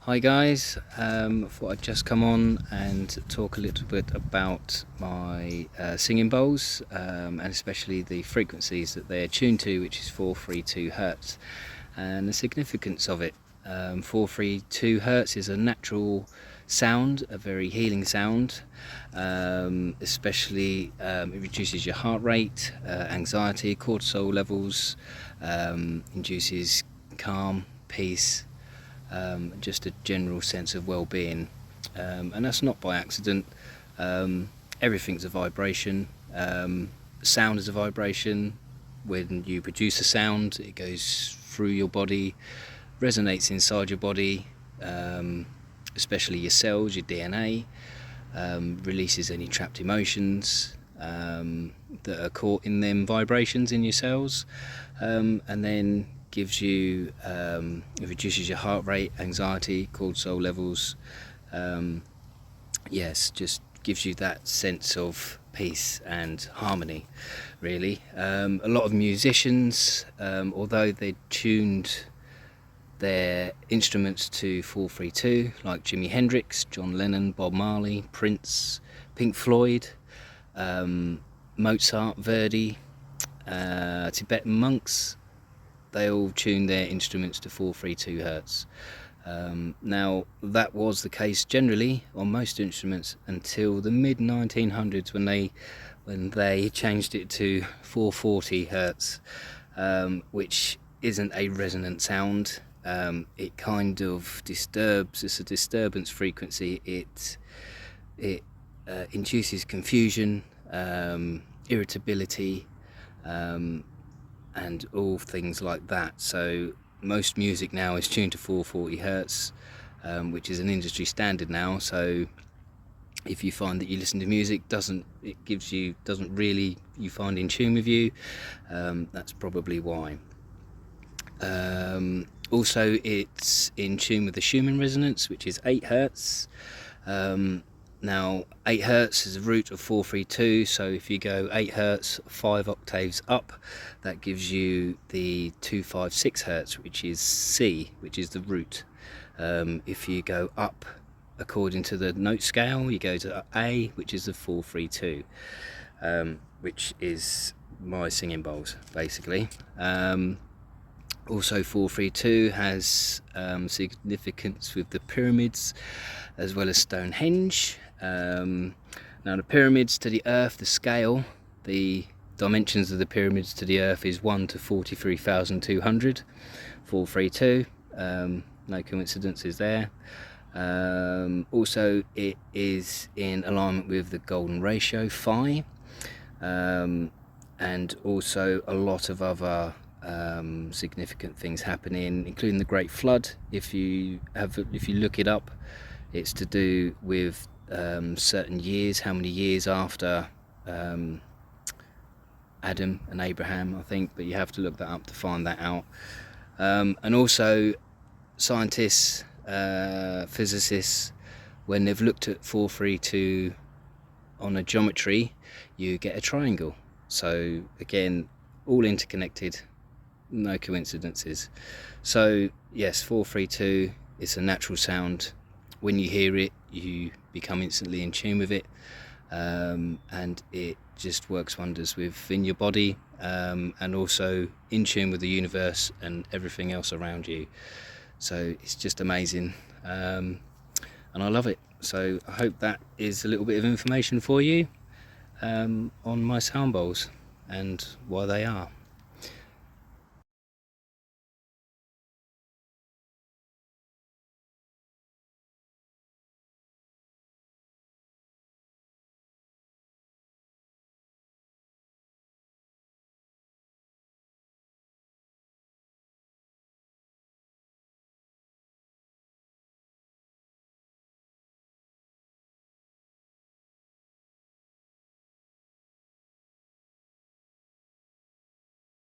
Hi guys, thought I'd just come on and talk a little bit about my singing bowls, and especially the frequencies that they're tuned to, which is 432 Hertz, and the significance of it. 432 Hertz is a natural sound, a very healing sound, especially it reduces your heart rate, anxiety, cortisol levels, induces calm, peace, just a general sense of well-being, and that's not by accident. Everything's a vibration. Sound is a vibration. When you produce a sound, it goes through your body, resonates inside your body, especially your cells, your DNA, releases any trapped emotions that are caught in them vibrations in your cells, and then gives you, it reduces your heart rate, anxiety, cortisol levels. Yes, just gives you that sense of peace and harmony, really. A lot of musicians, although they tuned their instruments to 432, like Jimi Hendrix, John Lennon, Bob Marley, Prince, Pink Floyd, Mozart, Verdi, Tibetan monks, they all tune their instruments to 432 Hertz. Now that was the case generally on most instruments until the mid 1900s when they changed it to 440 Hertz, which isn't a resonant sound. It kind of disturbs. It's a disturbance frequency. It induces confusion, irritability, and all things like that. So most music now is tuned to 440 Hertz, which is an industry standard now. So if you find that you listen to music doesn't really you find in tune with you, that's probably why. Also, it's in tune with the Schumann resonance, which is 8 Hertz. Now 8 Hertz is a root of 432, so if you go 8 Hertz 5 octaves up, that gives you the 256 Hertz, which is C, which is the root. If you go up according to the note scale, you go to A, which is the 432, which is my singing bowls basically. Also 432 has significance with the pyramids as well as Stonehenge. Now the pyramids to the earth, the scale, the dimensions of the pyramids to the earth is 1 to 43,200, 432, no coincidences there. Also it is in alignment with the golden ratio, phi, and also a lot of other significant things happening, including the Great Flood. If you look it up, it's to do with certain years, how many years after Adam and Abraham, I think, but you have to look that up to find that out. And also scientists, physicists, when they've looked at 432 on a geometry, you get a triangle. So again, all interconnected, no coincidences. So yes, 432 is a natural sound. When you hear it, you become instantly in tune with it, and it just works wonders within your body, and also in tune with the universe and everything else around you. So it's just amazing, and I love it. So I hope that is a little bit of information for you on my sound bowls and why they are.